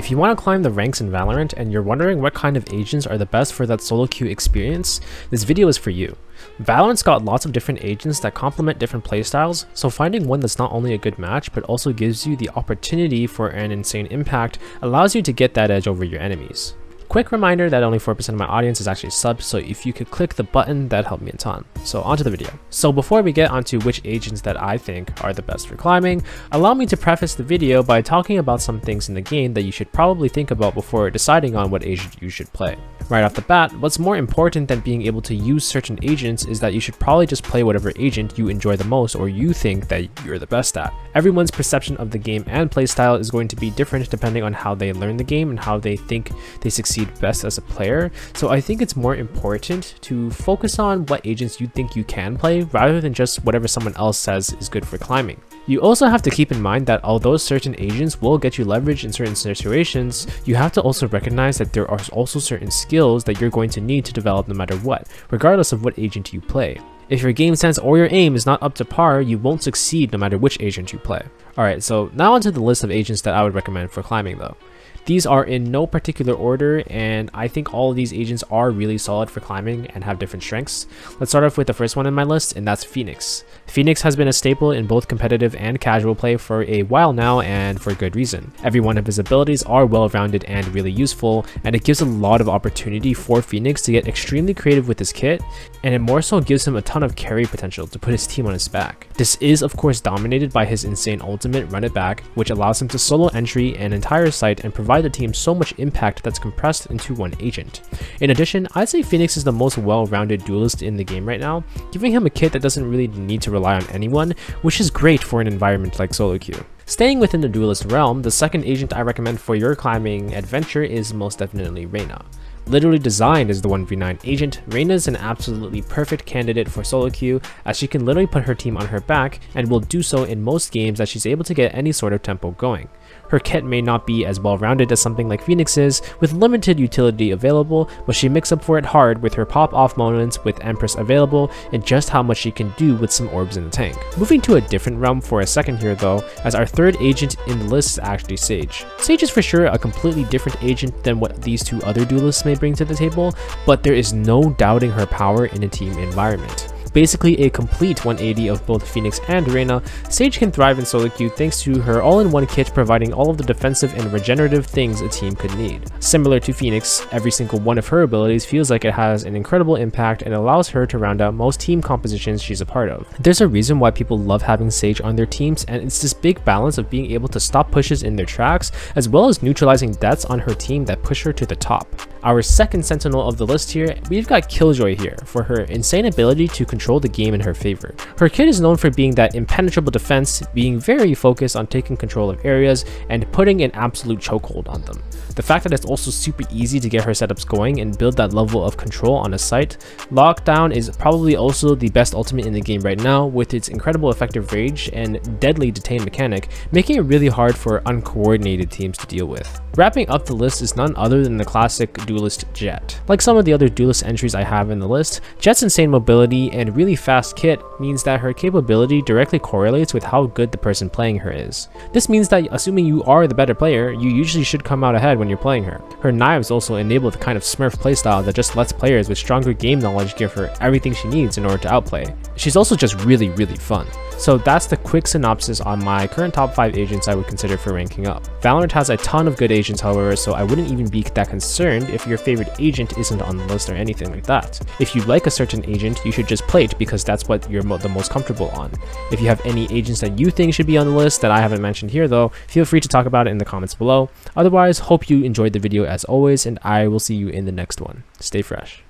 If you want to climb the ranks in Valorant and you're wondering what kind of agents are the best for that solo queue experience, this video is for you. Valorant's got lots of different agents that complement different playstyles, so finding one that's not only a good match but also gives you the opportunity for an insane impact allows you to get that edge over your enemies. Quick reminder that only 4% of my audience is actually subbed, so if you could click the button, that'd help me a ton. So onto the video. So before we get onto which agents that I think are the best for climbing, allow me to preface the video by talking about some things in the game that you should probably think about before deciding on what agent you should play. Right off the bat, what's more important than being able to use certain agents is that you should probably just play whatever agent you enjoy the most or you think that you're the best at. Everyone's perception of the game and playstyle is going to be different depending on how they learn the game and how they think they succeed best as a player, so I think it's more important to focus on what agents you think you can play rather than just whatever someone else says is good for climbing. You also have to keep in mind that although certain agents will get you leverage in certain situations, you have to also recognize that there are also certain skills that you're going to need to develop no matter what, regardless of what agent you play. If your game sense or your aim is not up to par, you won't succeed no matter which agent you play. Alright, so now onto the list of agents that I would recommend for climbing though. These are in no particular order, and I think all of these agents are really solid for climbing and have different strengths. Let's start off with the first one in my list, and that's Phoenix. Phoenix has been a staple in both competitive and casual play for a while now, and for good reason. Every one of his abilities are well-rounded and really useful, and it gives a lot of opportunity for Phoenix to get extremely creative with his kit, and it more so gives him a ton of carry potential to put his team on his back. This is of course dominated by his insane ultimate Run It Back, which allows him to solo entry an entire site and provide the team so much impact that's compressed into one agent. In addition, I'd say Phoenix is the most well-rounded duelist in the game right now, giving him a kit that doesn't really need to rely on anyone, which is great for an environment like solo queue. Staying within the duelist realm, the second agent I recommend for your climbing adventure is most definitely Reyna. Literally designed as the 1v9 agent, Reyna is an absolutely perfect candidate for solo queue, as she can literally put her team on her back and will do so in most games as she's able to get any sort of tempo going. Her kit may not be as well-rounded as something like Phoenix is, with limited utility available, but she makes up for it hard with her pop-off moments with Empress available and just how much she can do with some orbs in the tank. Moving to a different realm for a second here though, as our third agent in the list is actually Sage. Sage is for sure a completely different agent than what these two other duelists may bring to the table, but there is no doubting her power in a team environment. Basically a complete 180 of both Phoenix and Reyna, Sage can thrive in solo queue thanks to her all-in-one kit providing all of the defensive and regenerative things a team could need. Similar to Phoenix, every single one of her abilities feels like it has an incredible impact and allows her to round out most team compositions she's a part of. There's a reason why people love having Sage on their teams, and it's this big balance of being able to stop pushes in their tracks as well as neutralizing deaths on her team that push her to the top. Our second sentinel of the list here, we've got Killjoy here for her insane ability to control the game in her favor. Her kit is known for being that impenetrable defense, being very focused on taking control of areas and putting an absolute chokehold on them. The fact that it's also super easy to get her setups going and build that level of control on a site. Lockdown is probably also the best ultimate in the game right now, with its incredible effective rage and deadly detain mechanic, making it really hard for uncoordinated teams to deal with. Wrapping up the list is none other than the classic duelist Jett. Like some of the other duelist entries I have in the list, Jett's insane mobility and really fast kit means that her capability directly correlates with how good the person playing her is. This means that assuming you are the better player, you usually should come out ahead when you're playing her. Her knives also enable the kind of smurf playstyle that just lets players with stronger game knowledge give her everything she needs in order to outplay. She's also just really fun. So that's the quick synopsis on my current top 5 agents I would consider for ranking up. Valorant has a ton of good agents however, so I wouldn't even be that concerned if your favorite agent isn't on the list or anything like that. If you like a certain agent, you should just play it because that's what you're the most comfortable on. If you have any agents that you think should be on the list that I haven't mentioned here though, feel free to talk about it in the comments below. Otherwise, hope you enjoyed the video as always, and I will see you in the next one. Stay fresh.